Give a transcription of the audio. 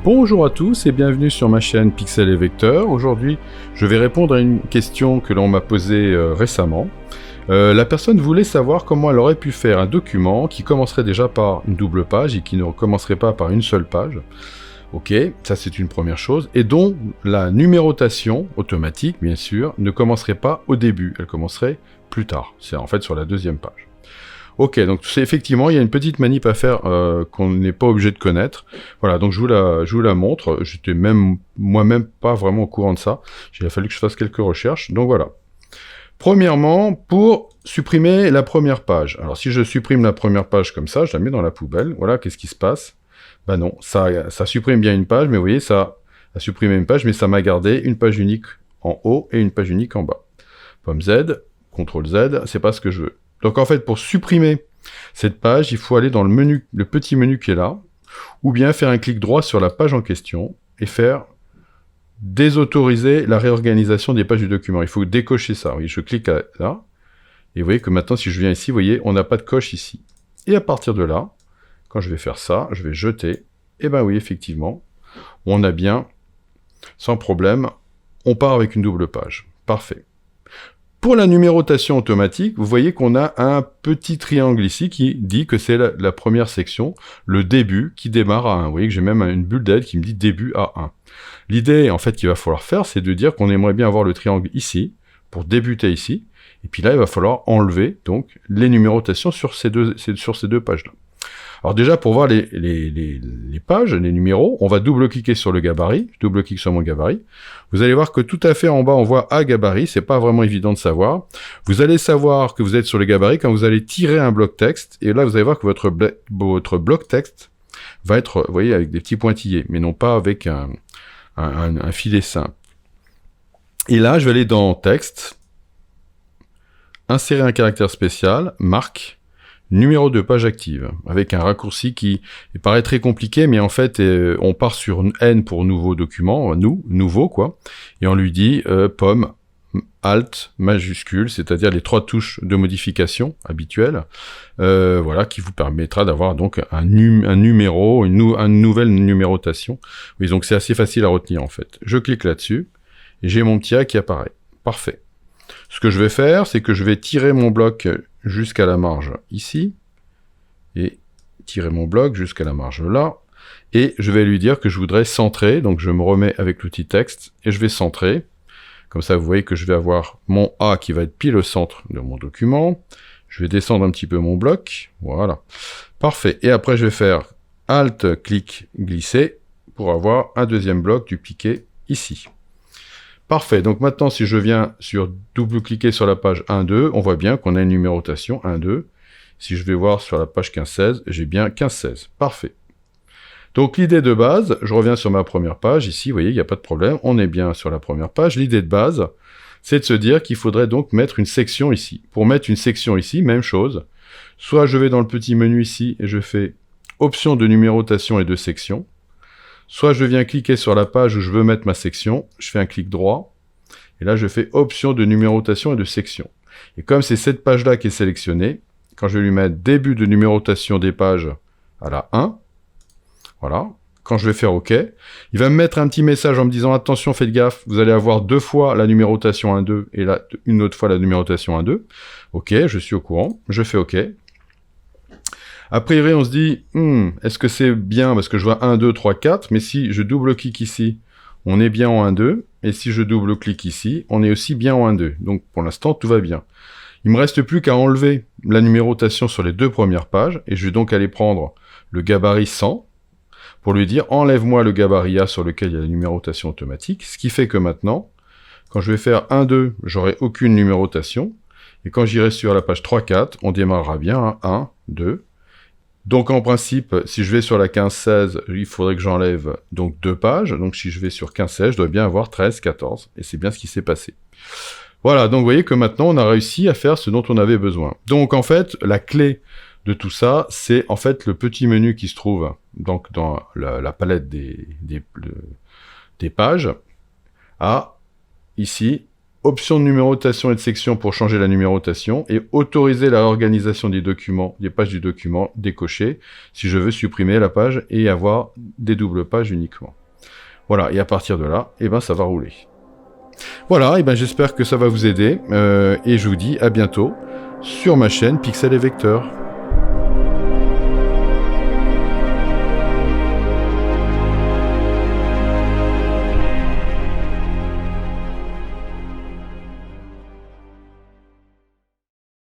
Bonjour à tous et bienvenue sur ma chaîne Pixel et Vecteur. Aujourd'hui, je vais répondre à une question que l'on m'a posée récemment. La personne voulait savoir comment elle aurait pu faire un document qui commencerait déjà par une double page et qui ne commencerait pas par une seule page. Ok, ça c'est une première chose. Et dont la numérotation automatique, bien sûr, ne commencerait pas au début. Elle commencerait plus tard. C'est en fait sur la deuxième page. Ok, donc c'est effectivement, il y a une petite manip à faire qu'on n'est pas obligé de connaître. Voilà, donc je vous la montre. J'étais même moi-même pas vraiment au courant de ça. Il a fallu que je fasse quelques recherches. Donc voilà. Premièrement, pour supprimer la première page. Alors si je supprime la première page comme ça, je la mets dans la poubelle. Voilà, qu'est-ce qui se passe? Bah non, ça supprime bien une page, mais vous voyez, ça a supprimé une page, mais ça m'a gardé une page unique en haut et une page unique en bas. Pomme Z, CTRL Z, c'est pas ce que je veux. Donc en fait, pour supprimer cette page, il faut aller dans le menu, le petit menu qui est là, ou bien faire un clic droit sur la page en question et faire désautoriser la réorganisation des pages du document. Il faut décocher ça. Oui, je clique là, et vous voyez que maintenant, si je viens ici, vous voyez, on n'a pas de coche ici. Et à partir de là, quand je vais faire ça, je vais jeter, et ben oui, effectivement, on a bien, sans problème, on part avec une double page. Parfait. Pour la numérotation automatique, vous voyez qu'on a un petit triangle ici qui dit que c'est la première section, le début qui démarre à 1. Vous voyez que j'ai même une bulle d'aide qui me dit début à 1. L'idée, en fait, qu'il va falloir faire, c'est de dire qu'on aimerait bien avoir le triangle ici, pour débuter ici, et puis là, il va falloir enlever donc les numérotations sur ces deux pages-là. Alors déjà, pour voir les pages, les numéros, on va double-cliquer sur le gabarit. Je double-clique sur mon gabarit. Vous allez voir que tout à fait en bas, on voit A gabarit. C'est pas vraiment évident de savoir. Vous allez savoir que vous êtes sur le gabarit quand vous allez tirer un bloc texte. Et là, vous allez voir que votre bloc texte va être, vous voyez, avec des petits pointillés, mais non pas avec un filet simple. Et là, je vais aller dans texte, insérer un caractère spécial, marque, numéro de page active, avec un raccourci qui paraît très compliqué, mais en fait, on part sur N pour nouveau document, nouveau quoi, et on lui dit pomme, Alt, majuscule, c'est-à-dire les 3 touches de modification habituelles, voilà, qui vous permettra d'avoir donc un numéro, une nouvelle numérotation. Oui, donc c'est assez facile à retenir en fait. Je clique là-dessus, et j'ai mon petit A qui apparaît. Parfait. Ce que je vais faire, c'est que je vais tirer mon bloc jusqu'à la marge ici, et tirer mon bloc jusqu'à la marge là, et je vais lui dire que je voudrais centrer, donc je me remets avec l'outil texte, et je vais centrer, comme ça vous voyez que je vais avoir mon A qui va être pile au centre de mon document, je vais descendre un petit peu mon bloc, voilà, parfait, et après je vais faire Alt, clic, glisser, pour avoir un deuxième bloc dupliqué ici. Parfait, donc maintenant si je viens sur double-cliquer sur la page 1-2, on voit bien qu'on a une numérotation 1-2. Si je vais voir sur la page 15-16, j'ai bien 15-16. Parfait. Donc l'idée de base, je reviens sur ma première page, ici, vous voyez, il n'y a pas de problème, on est bien sur la première page. L'idée de base, c'est de se dire qu'il faudrait donc mettre une section ici. Pour mettre une section ici, même chose, soit je vais dans le petit menu ici et je fais option de numérotation et de section, soit je viens cliquer sur la page où je veux mettre ma section, je fais un clic droit, et là je fais option de numérotation et de section. Et comme c'est cette page-là qui est sélectionnée, quand je vais lui mettre début de numérotation des pages à la 1, voilà, quand je vais faire OK, il va me mettre un petit message en me disant attention, faites gaffe, vous allez avoir 2 fois la numérotation 1-2 et là une autre fois la numérotation 1-2. OK, je suis au courant, je fais OK. A priori, on se dit, est-ce que c'est bien parce que je vois 1, 2, 3, 4, mais si je double-clique ici, on est bien en 1, 2, et si je double-clique ici, on est aussi bien en 1, 2. Donc, pour l'instant, tout va bien. Il me reste plus qu'à enlever la numérotation sur les 2 premières pages, et je vais donc aller prendre le gabarit 100, pour lui dire, enlève-moi le gabarit A sur lequel il y a la numérotation automatique, ce qui fait que maintenant, quand je vais faire 1, 2, j'aurai aucune numérotation, et quand j'irai sur la page 3, 4, on démarrera bien à 1, 2, donc en principe, si je vais sur la 15-16, il faudrait que j'enlève donc 2 pages. Donc si je vais sur 15-16, je dois bien avoir 13-14. Et c'est bien ce qui s'est passé. Voilà, donc vous voyez que maintenant on a réussi à faire ce dont on avait besoin. Donc en fait, la clé de tout ça, c'est en fait le petit menu qui se trouve donc dans la palette des pages, à ici, option de numérotation et de section pour changer la numérotation, et autoriser la réorganisation des documents, des pages du document décochées, si je veux supprimer la page et avoir des doubles pages uniquement. Voilà, et à partir de là, ça va rouler. Voilà, j'espère que ça va vous aider, et je vous dis à bientôt sur ma chaîne Pixel et Vecteur.